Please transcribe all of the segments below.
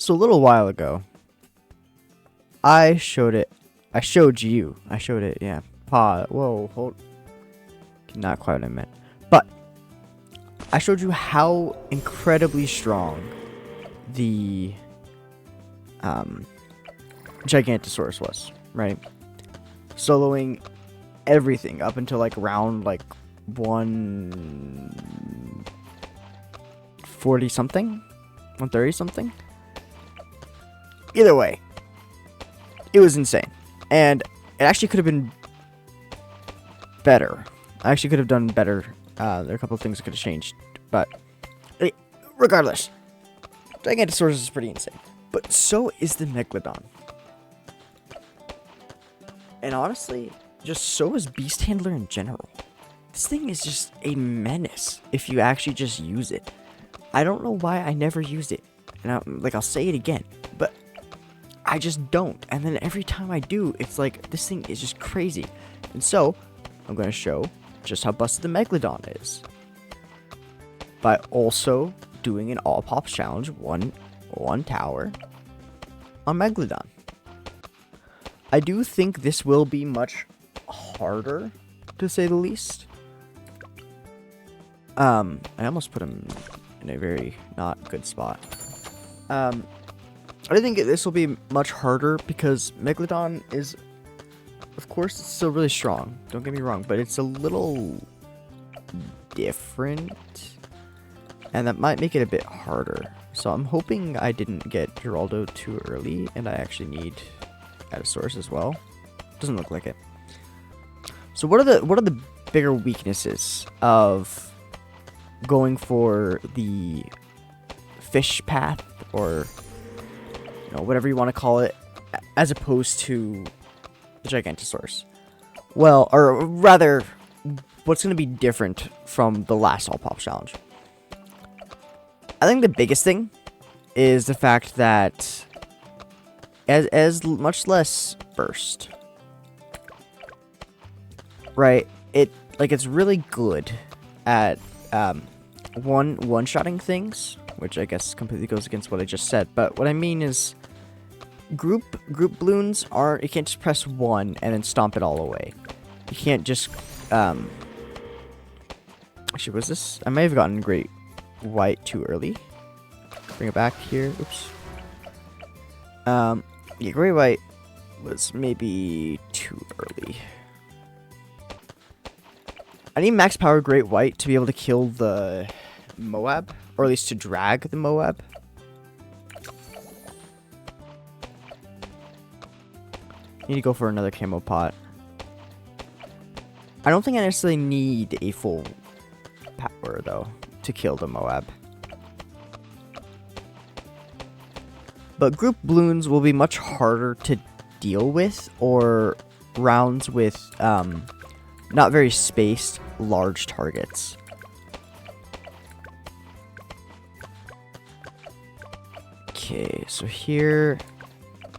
So a little while ago, I showed it. I showed you. I showed it. Yeah. Whoa. Hold. Not quite what I meant. But I showed you how incredibly strong the Gigantosaurus was, right? Soloing everything up until like round like 140 something, 130 something. Either way, it was insane, and it actually could have been better. I actually could have done better. There are a couple of things that could have changed, but regardless, Gigantosaurus is pretty insane. But so is the Megalodon. And honestly, just so is Beast Handler in general. This thing is just a menace if you actually just use it. I don't know why I never used it. And I'll say it again, but I just don't. And then every time I do, it's like, this thing is just crazy. And so, I'm going to show just how busted the Megalodon is by also doing an all pops challenge, one tower on Megalodon. I do think this will be much harder, to say the least. I almost put him in a very not good spot. I think this will be much harder because Megalodon is, of course, it's still really strong. Don't get me wrong, but it's a little different, and that might make it a bit harder. So I'm hoping I didn't get Geraldo too early, and I actually need Adasaurus as well. Doesn't look like it. So what are the bigger weaknesses of going for the fish path, or whatever you want to call it, as opposed to the Gigantosaurus? Well, or rather, what's going to be different from the last All Pop challenge? I think the biggest thing is the fact that as much less burst, right? It's really good at one-shotting things, which I guess completely goes against what I just said. But what I mean is, group balloons aren't. You can't just press one and then stomp it all away. You can't just actually, was this? I may have gotten Great White too early. Bring it back here. Oops. Yeah, Great White was maybe too early. I need max power Great White to be able to kill the Moab, or at least to drag the Moab. Need to go for another camo pot. I don't think I necessarily need a full power, though, to kill the Moab. But group balloons will be much harder to deal with, or rounds with not very spaced large targets. Okay, so here,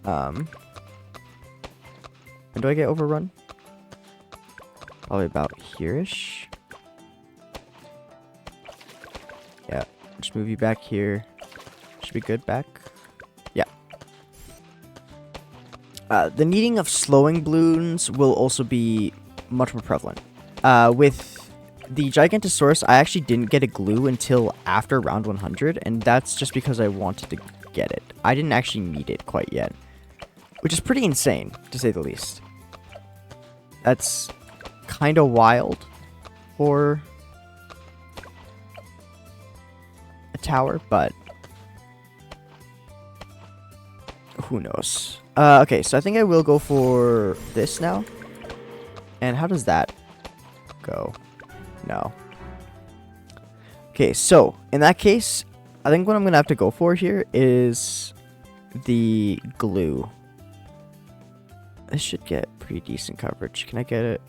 when do I get overrun? Probably about here-ish. Yeah, just move you back here. Should be good back. Yeah. The needing of slowing balloons will also be much more prevalent. With the Gigantosaurus, I actually didn't get a glue until after round 100, and that's just because I wanted to get it. I didn't actually need it quite yet, which is pretty insane, to say the least. That's kind of wild for a tower, but who knows? Okay, so I think I will go for this now. And how does that go? No. Okay, so in that case, I think what I'm going to have to go for here is the glue. This should get pretty decent coverage. Can I get it?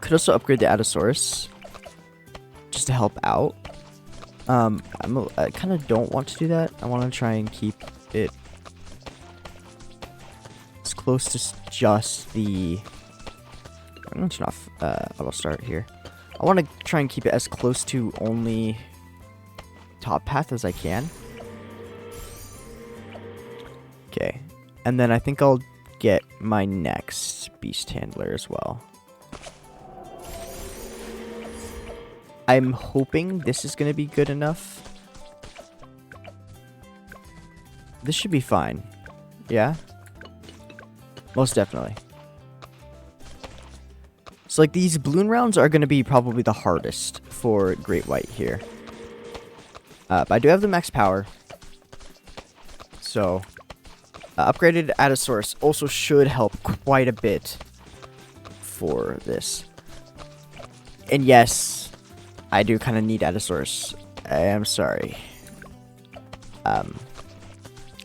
Could also upgrade the Adasaurus just to help out. I kind of don't want to do that. I want to try and keep it as close to just the... I'm going to turn off auto start here. I want to try and keep it as close to only top path as I can. Okay. And then I think I'll get my next beast handler as well. I'm hoping this is going to be good enough. This should be fine. Yeah? Most definitely. So, like, these balloon rounds are going to be probably the hardest for Great White here. But I do have the max power. So, upgraded Adasaurus also should help quite a bit for this. And yes, I do kind of need Adasaurus. I am sorry.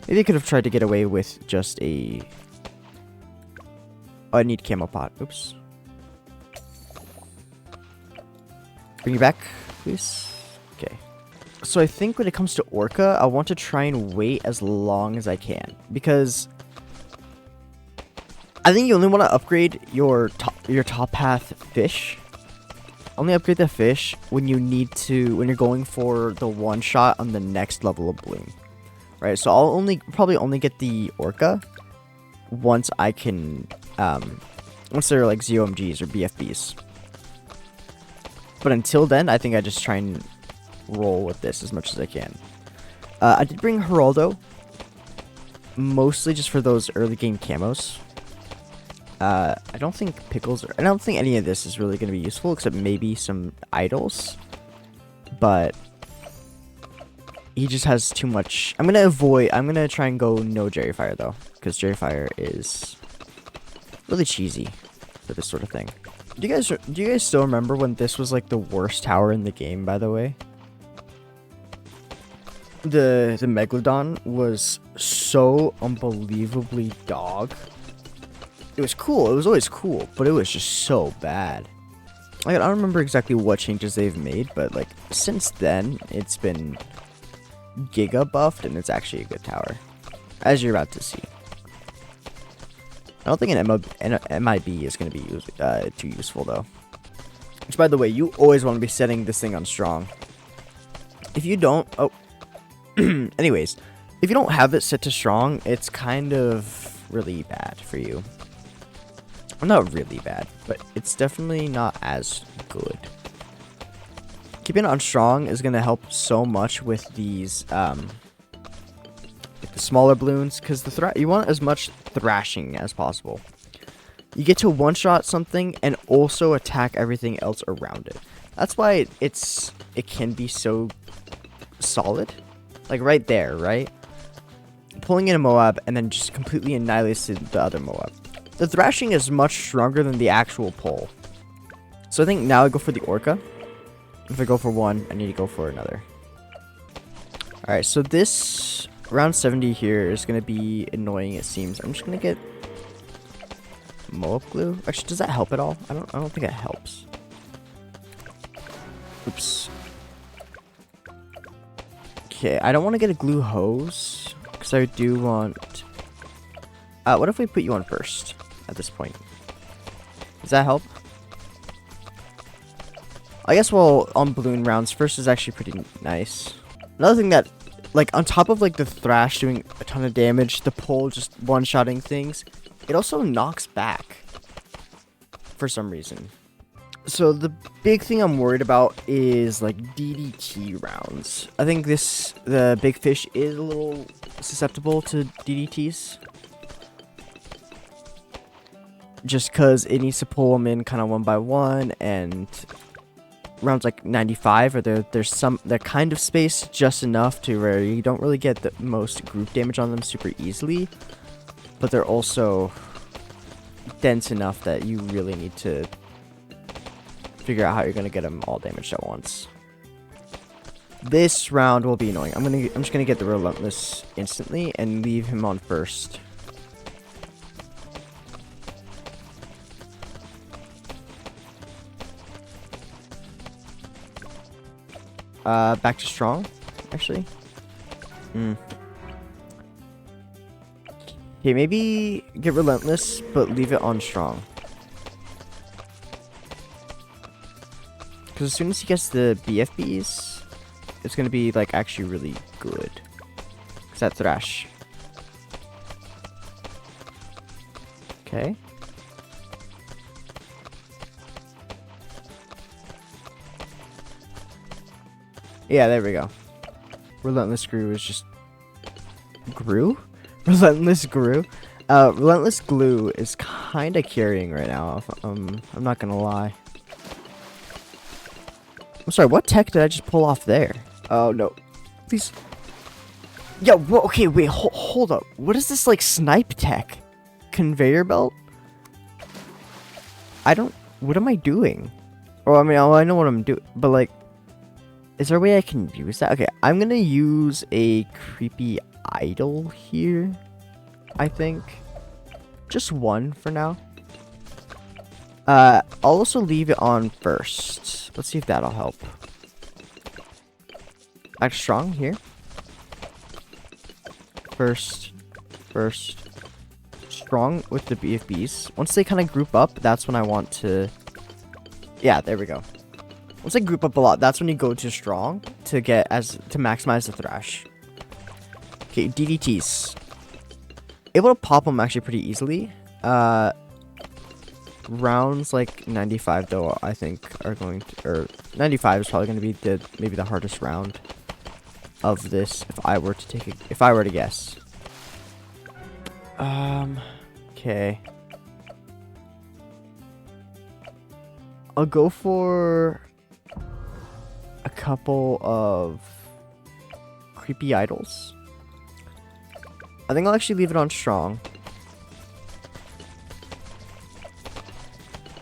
Maybe I could have tried to get away with just a... Oh, I need camo pot. Oops. Bring you back, please. Okay. So I think when it comes to Orca, I want to try and wait as long as I can. Because I think you only want to upgrade your top path fish. Only upgrade the fish when you need to, when you're going for the one shot on the next level of bloom. Right, so I'll probably only get the Orca once I can, once they're like ZOMGs or BFBs. But until then, I think I just try and roll with this as much as I can. I did bring Geraldo, mostly just for those early game camos. I don't think I don't think any of this is really going to be useful, except maybe some idols. But he just has too much. I'm going to try and go no Jerry Fire, though, because Jerry Fire is really cheesy for this sort of thing. Do you guys still remember when this was like the worst tower in the game, by the way? The Megalodon was so unbelievably dog. It was cool. It was always cool, but it was just so bad. Like, I don't remember exactly what changes they've made, but like since then, it's been giga buffed, and it's actually a good tower, as you're about to see. I don't think an MIB is going to be too useful, though. Which, by the way, you always want to be setting this thing on strong. If you don't... Oh. Anyways, if you don't have it set to strong, it's kind of really bad for you. Well, not really bad, but it's definitely not as good. Keeping it on strong is going to help so much with these... the smaller balloons, because you want as much thrashing as possible. You get to one-shot something and also attack everything else around it. That's why it can be so solid. Like right there, right? Pulling in a Moab and then just completely annihilating the other Moab. The thrashing is much stronger than the actual pull. So I think now I go for the Orca. If I go for one, I need to go for another. Alright, so this... Round 70 here is going to be annoying, it seems. I'm just going to get Moab glue. Actually, does that help at all? I don't think it helps. Oops. Okay, I don't want to get a glue hose, because I do want... what if we put you on first at this point? Does that help? I guess, well, on balloon rounds, first is actually pretty nice. Another thing that... Like, on top of, like, the thrash doing a ton of damage, the pull just one-shotting things, it also knocks back for some reason. So, the big thing I'm worried about is, like, DDT rounds. I think the big fish is a little susceptible to DDTs. Just because it needs to pull them in kind of one by one, and... rounds like 95, or they're kind of spaced just enough to where you don't really get the most group damage on them super easily, but they're also dense enough that you really need to figure out how you're going to get them all damaged at once. This round will be annoying. I'm just gonna get the Relentless instantly and leave him on first. Back to strong, actually. Okay, maybe get Relentless, but leave it on strong. Because as soon as he gets the BFBs, it's going to be, like, actually really good. Because that Thrash. Okay. Yeah, there we go. Relentless Glue is just... Grew? Relentless Glue? Relentless Glue is kind of carrying right now. I'm not gonna lie. I'm sorry, what tech did I just pull off there? Oh, no. Please. Yeah, well, okay, wait, hold up. What is this, like, snipe tech? Conveyor belt? What am I doing? Oh, I mean, I know what I'm doing, but, like, is there a way I can use that? Okay, I'm gonna use a creepy idol here, I think. Just one for now. I'll also leave it on first. Let's see if that'll help. Act strong here. First. Strong with the BFBs. Once they kind of group up, that's when I want to... Yeah, there we go. Once they group up a lot, that's when you go to strong to maximize the thrash. Okay, DDTs. Able to pop them actually pretty easily. Rounds like 95 though, I think are going to, or 95 is probably going to be maybe the hardest round of this if I were to guess. Okay. I'll go for a couple of creepy idols. I think I'll actually leave it on strong.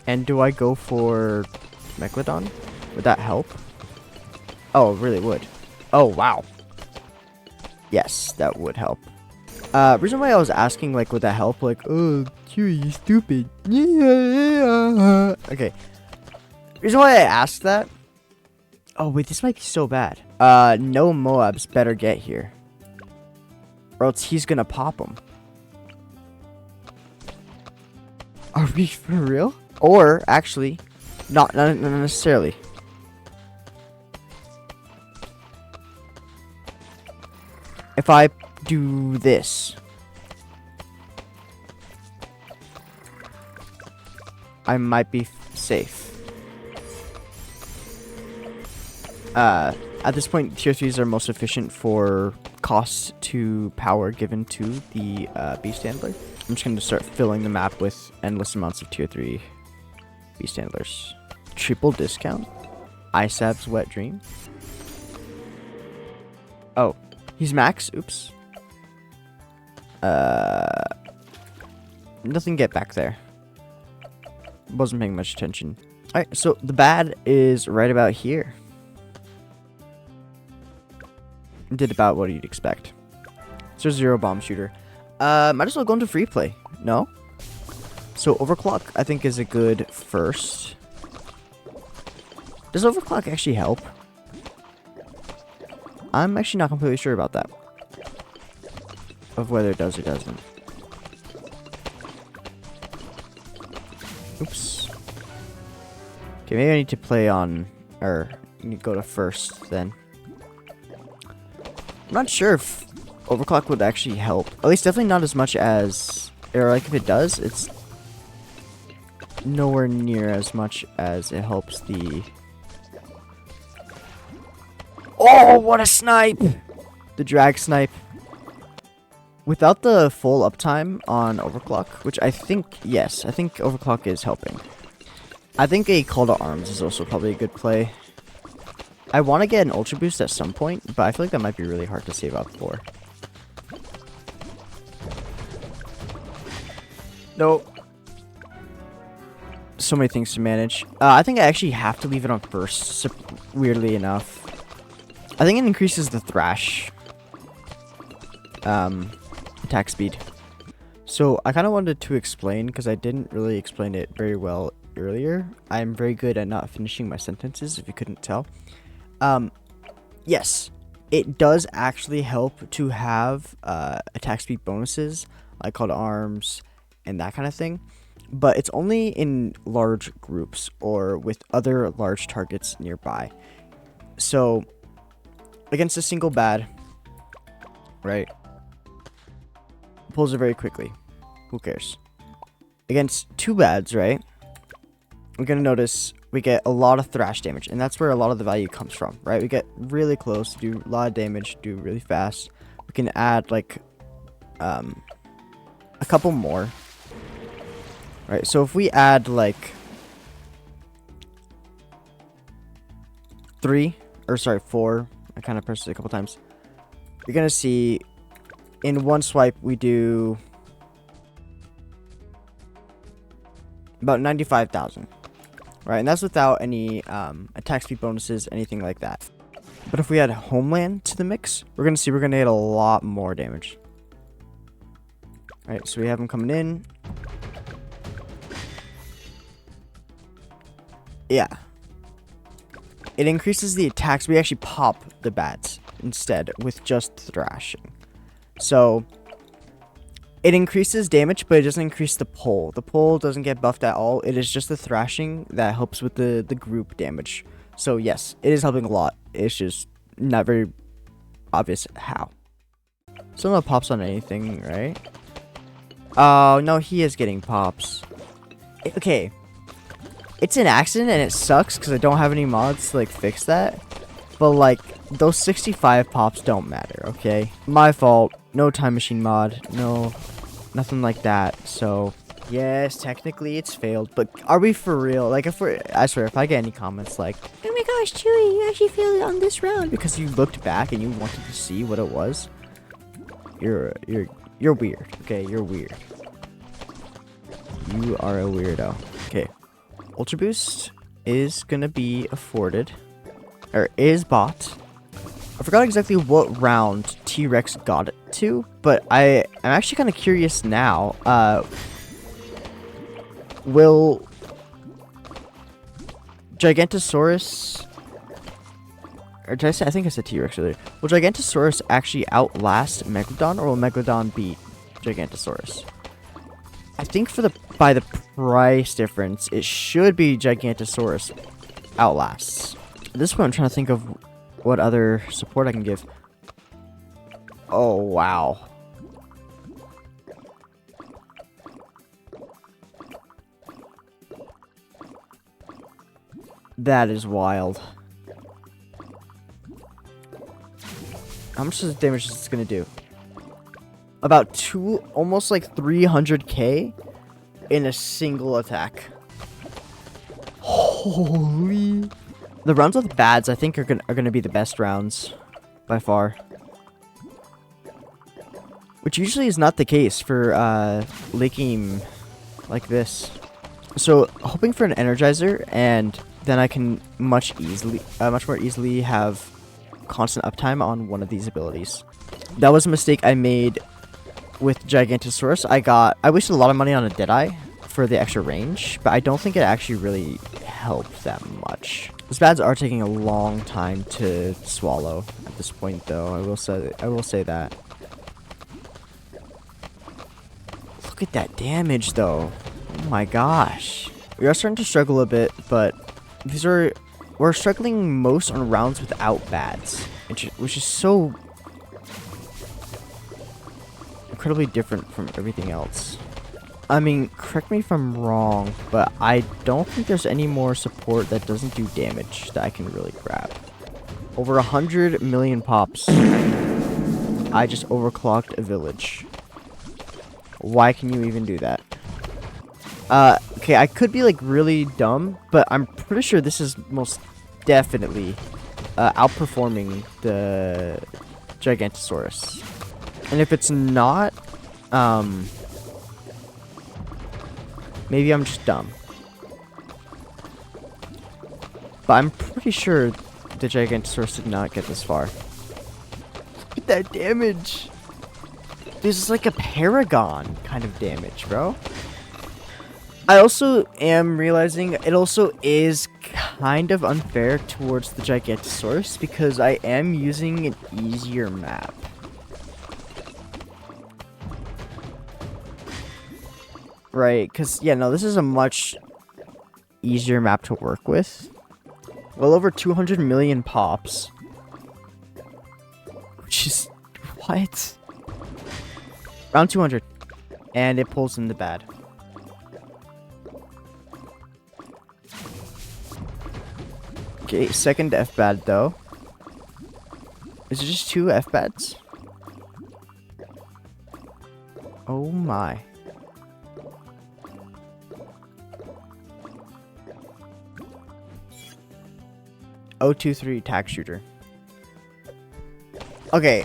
And do I go for Megalodon? Would that help? Oh, it really would. Oh, wow. Yes, that would help. Reason why I was asking, like, would that help? Like, oh, Q, you stupid. Yeah. Okay. Reason why I asked that. Oh, wait, this might be so bad. No Moabs better get here. Or else he's gonna pop him. Are we for real? Or, actually, not necessarily. If I do this, I might be safe. At this point, tier 3s are most efficient for cost to power given to the beast handler. I'm just going to start filling the map with endless amounts of tier 3 beast handlers. Triple discount? Isab's wet dream? Oh, he's max? Oops. Nothing get back there. Wasn't paying much attention. Alright, so the bad is right about here. Did about what you'd expect. So 0 bomb shooter. Might as well go into free play. No? So overclock I think is a good first. Does overclock actually help? I'm actually not completely sure about that. Of whether it does or doesn't. Oops. Okay, maybe I need to play on, or you go to first then. I'm not sure if overclock would actually help. At least definitely not as much as, or like if it does, it's nowhere near as much as it helps the... Oh, what a snipe! The drag snipe. Without the full uptime on overclock, which I think, yes, I think overclock is helping. I think a call to arms is also probably a good play. I want to get an ultra boost at some point, but I feel like that might be really hard to save up for. Nope. So many things to manage. I think I actually have to leave it on first, weirdly enough. I think it increases the thrash attack speed. So I kind of wanted to explain, because I didn't really explain it very well earlier. I'm very good at not finishing my sentences, if you couldn't tell. Yes, it does actually help to have attack speed bonuses, like call to arms and that kind of thing. But it's only in large groups or with other large targets nearby. So against a single bad, right? Pulls it very quickly. Who cares? against 2 bads, right? We're going to notice we get a lot of thrash damage, and that's where a lot of the value comes from, right? We get really close, do a lot of damage, do really fast. We can add like a couple more, right? So if we add like 4, I kind of pressed it a couple times, you're gonna see in one swipe we do about 95,000, right? And that's without any attack speed bonuses, anything like that. But if we add Homeland to the mix, we're gonna see we're gonna get a lot more damage. All right, so we have him coming in. Yeah. It increases the attacks. We actually pop the bats instead with just thrashing. So it increases damage, but it doesn't increase the pull. The pull doesn't get buffed at all. It is just the thrashing that helps with the group damage. So yes, it is helping a lot. It's just not very obvious how. So no pops on anything, right? Oh, no, he is getting pops. Okay. It's an accident and it sucks because I don't have any mods to like fix that. But like those 65 pops don't matter, okay? My fault. No time machine mod. No, nothing like that. So yes, technically it's failed. But are we for real? Like I swear, if I get any comments like, "Oh my gosh, Chewy, you actually failed on this round," because you looked back and you wanted to see what it was, you're weird. Okay, you're weird. You are a weirdo. Okay. Ultra Boost is gonna be afforded, or is bought. I forgot exactly what round T-Rex got it to, but I'm actually kind of curious now. Will Gigantosaurus, or did I say? I think I said T-Rex earlier. Will Gigantosaurus actually outlast Megalodon, or will Megalodon beat Gigantosaurus? I think by the price difference, it should be Gigantosaurus outlasts. At this point, I'm trying to think of what other support I can give. Oh, wow. That is wild. How much does damage is this gonna do? About almost like 300k in a single attack. Holy! The rounds with bads, I think, are gonna be the best rounds by far, which usually is not the case for late game like this. So hoping for an Energizer, and then I can much more easily have constant uptime on one of these abilities. That was a mistake I made with Gigantosaurus. I wasted a lot of money on a Deadeye for the extra range, but I don't think it actually really helped that much. These bads are taking a long time to swallow at this point, though. I will say that. Look at that damage, though. Oh my gosh. We are starting to struggle a bit, but we're struggling most on rounds without bads, which is so incredibly different from everything else. I mean, correct me if I'm wrong, but I don't think there's any more support that doesn't do damage that I can really grab. Over 100 million pops. I just overclocked a village. Why can you even do that? Okay, I could be like really dumb, but I'm pretty sure this is most definitely outperforming the Gigantosaurus. And if it's not, maybe I'm just dumb. But I'm pretty sure the Gigantosaurus did not get this far. Look at that damage! This is like a Paragon kind of damage, bro. I also am realizing it also is kind of unfair towards the Gigantosaurus because I am using an easier map. Right, because, yeah, no, this is a much easier map to work with. Well over 200 million pops. Which is... what? Around 200. And it pulls in the bad. Okay, second F-bad though. Is it just 2 F-bads? Oh my. .023 tack shooter. Okay,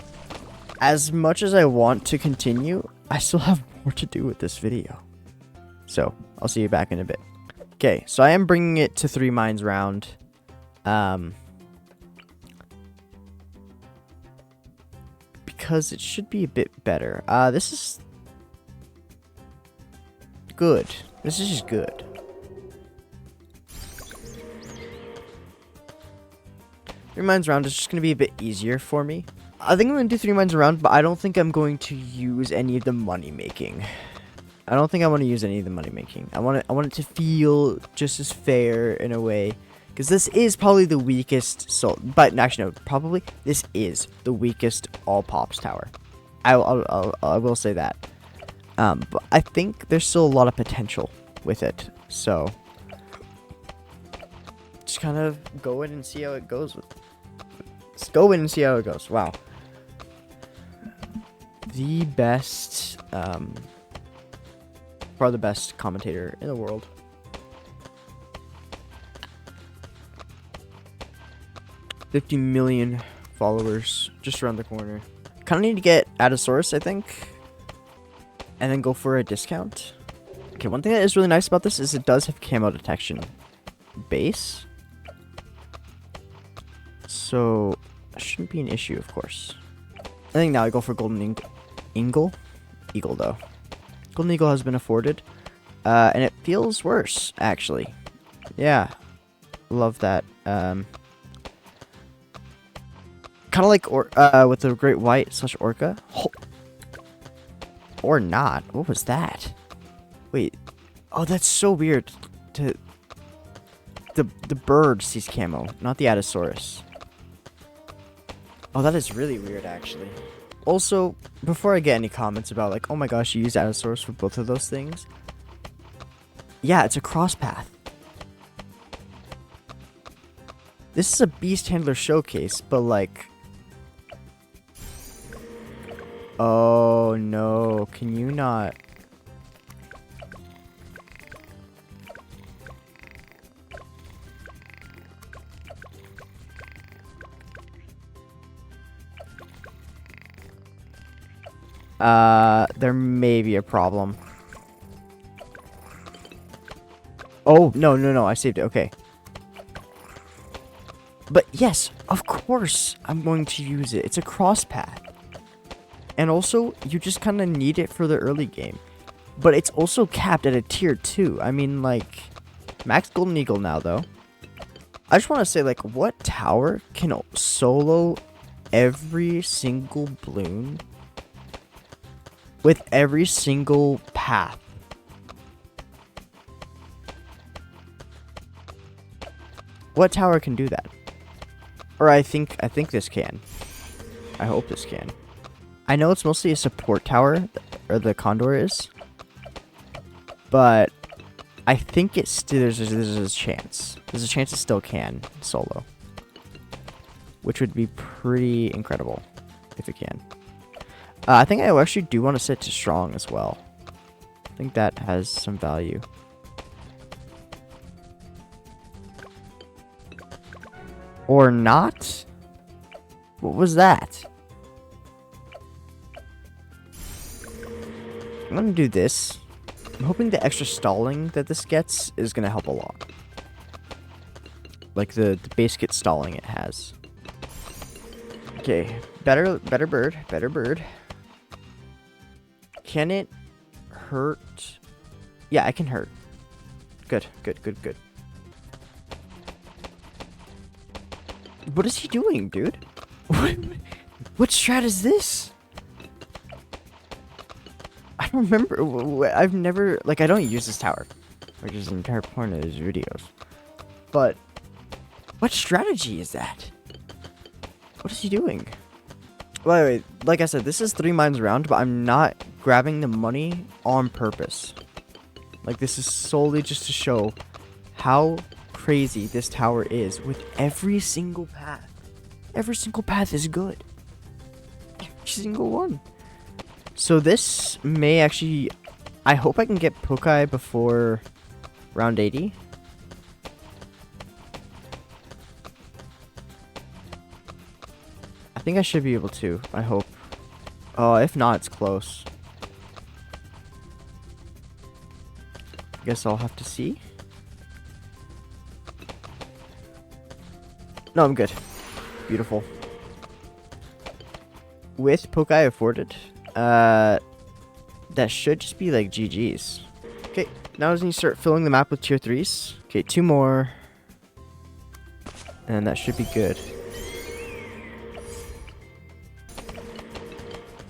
as much as I want to continue, I still have more to do with this video. So, I'll see you back in a bit. Okay, so I am bringing it to 3 mines round. Because it should be a bit better. This is good. This is just good. Three mines round is just going to be a bit easier for me. I think I'm going to do 3 mines around, but I don't think I'm going to use any of the money making. I don't think I want to use any of the money making. I want it to feel just as fair in a way, because this is probably the weakest but actually no, probably this is the weakest all pops tower. I will say that. But I think there's still a lot of potential with it. So just kind of go in and see how it goes let's go in and see how it goes. Wow. The best probably the best commentator in the world. $50 million followers just around the corner. Kind of need to get Gigantosaurus, I think, and then go for a discount. Okay, one thing that is really nice about this is it does have camo detection base, so that shouldn't be an issue, of course. I think now I go for golden eagle though. Golden eagle has been afforded, and it feels worse actually. Yeah, love that. Kind of like with the great white / orca. Or not. What was that? Wait. Oh, that's so weird. The bird sees camo, not the Gigantosaurus. Oh, that is really weird, actually. Also, before I get any comments about like, oh my gosh, you used Gigantosaurus for both of those things. Yeah, it's a cross path. This is a beast handler showcase, but like, oh no, can you not? There may be a problem. Oh, no, I saved it, okay. But yes, of course I'm going to use it. It's a cross path. And also, you just kind of need it for the early game. But it's also capped at a tier 2. I mean, like, max golden eagle now, though. I just want to say, like, what tower can solo every single balloon with every single path? What tower can do that? Or I think this can. I hope this can. I know it's mostly a support tower, or the Condor is, but I think it's still there's a chance. There's a chance it still can solo, which would be pretty incredible if it can. I think I actually do want to set to strong as well. I think that has some value. Or not? What was that? I'm gonna do this. I'm hoping the extra stalling that this gets is gonna help a lot. Like the base kit stalling it has. Okay, better bird. Can it hurt? Yeah, I can hurt. Good. What is he doing, dude? What strat is this? I don't remember. I've never, like, I don't use this tower, which is the entire point of his videos. But what strategy is that? What is he doing? Wait, like I said, this is 3 mines around, but I'm not grabbing the money on purpose. Like, this is solely just to show how crazy this tower is with every single path. Every single path is good. Every single one. So this may actually... I hope I can get Pokai before round 80. I think I should be able to. I hope. Oh, if not, it's close. I guess I'll have to see. No, I'm good. Beautiful. With Pokai afforded, that should just be like GG's. Okay, now as you start filling the map with tier 3s. Okay, 2 more. And that should be good.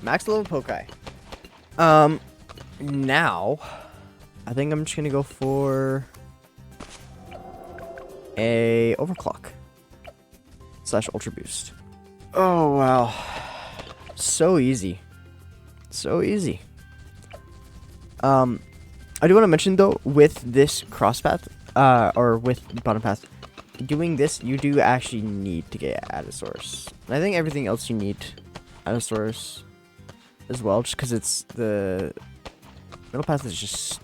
Max level Pokai. Now, I think I'm just gonna go for a overclock / ultra boost. Oh wow, so easy, so easy. I do want to mention though, with this cross path, or with bottom path, doing this, you do actually need to get Addosaurus. And I think everything else you need Addosaurus as well, just because it's the middle path is just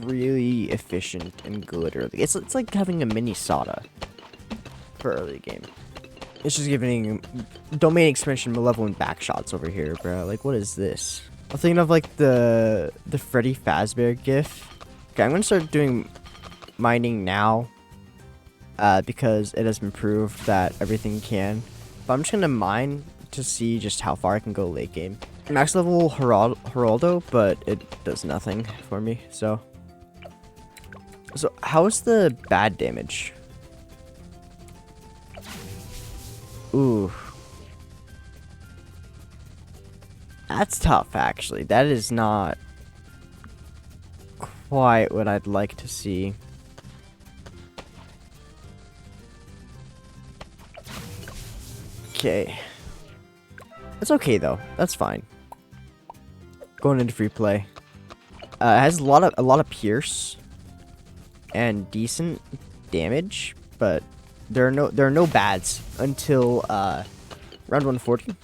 really efficient and good early. It's like having a mini Sada for early game. It's just giving domain expansion malevolent back shots over here, bro. Like, what is this? I'm thinking of like the Freddy Fazbear gif. Okay, I'm gonna start doing mining now, because it has been proved that everything can. But I'm just gonna mine to see just how far I can go late game. Max level Geraldo, but it does nothing for me. So how is the bad damage? Ooh. That's tough, actually. That is not quite what I'd like to see. Okay. It's okay, though. That's fine. Going into free play. It has a lot of pierce and decent damage, but there are no bads until round 140.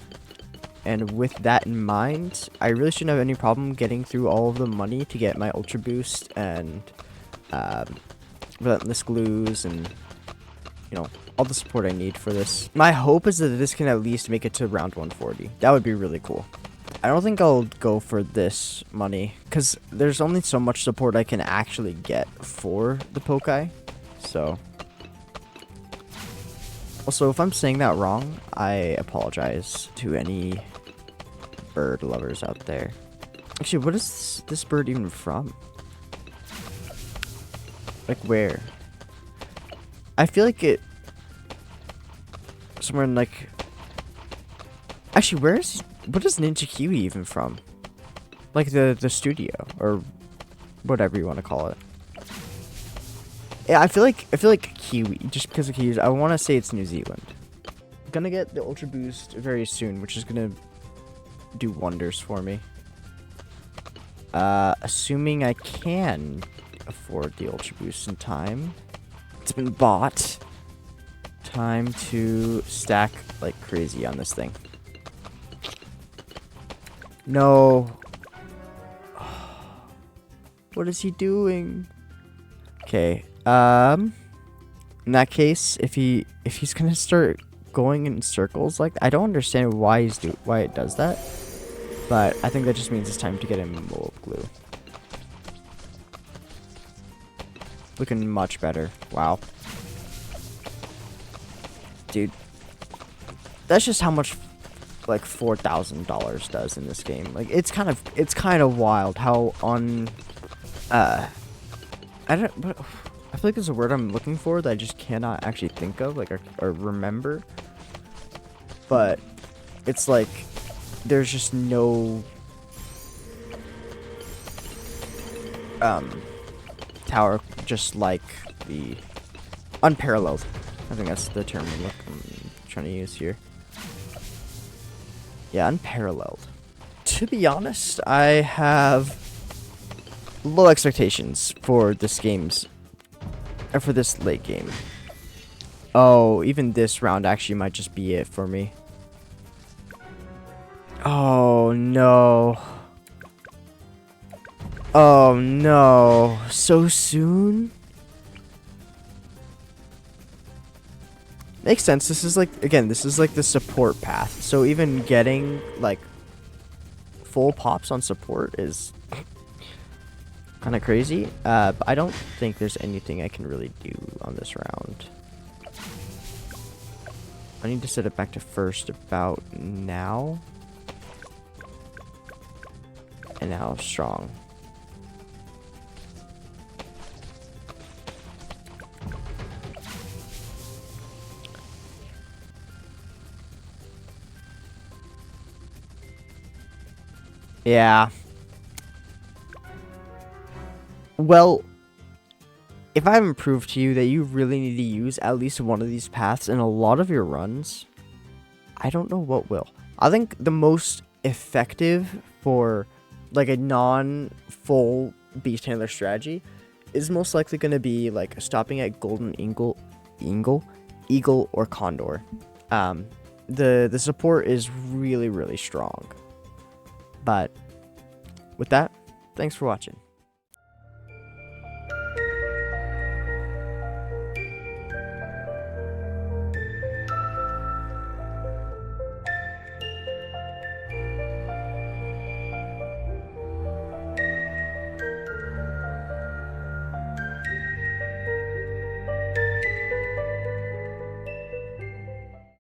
And with that in mind, I really shouldn't have any problem getting through all of the money to get my ultra boost and relentless glues and, you know, all the support I need for this. My hope is that this can at least make it to round 140. That would be really cool. I don't think I'll go for this money because there's only so much support I can actually get for the Pokai. So also, if I'm saying that wrong, I apologize to any bird lovers out there. Actually, what is this bird even from? Like, where? I feel like it... somewhere in, like... Actually, where is... what is Ninja Kiwi even from? Like, the studio, or whatever you want to call it. Yeah, I feel like Kiwi, just because of Kiwis. I want to say it's New Zealand. I'm gonna get the Ultra Boost very soon, which is gonna do wonders for me. Assuming I can afford the Ultra Boost in time. It's been bought. Time to stack like crazy on this thing. No. What is he doing? Okay. In that case, if he's gonna start going in circles like that, I don't understand why it does that, but I think that just means it's time to get him mold glue. Looking much better. Wow, dude, that's just how much like $4,000 does in this game. Like, it's kind of wild how I feel like there's a word I'm looking for that I just cannot actually think of, like, or remember. But it's like there's just no tower just like the unparalleled. I think that's the term I'm trying to use here. Yeah, unparalleled. To be honest, I have low expectations for this game's for this late game. Oh, even this round actually might just be it for me. Oh, no. Oh, no. So soon? Makes sense. This is like, again, this is like the support path. So even getting like full pops on support is kind of crazy. But I don't think there's anything I can really do on this round. I need to set it back to first about now. And now strong. Yeah. Well, if I haven't proved to you that you really need to use at least one of these paths in a lot of your runs, I don't know what will. I think the most effective for like a non-full beast handler strategy is most likely going to be like stopping at golden eagle or condor. The support is really, really strong. But with that, thanks for watching.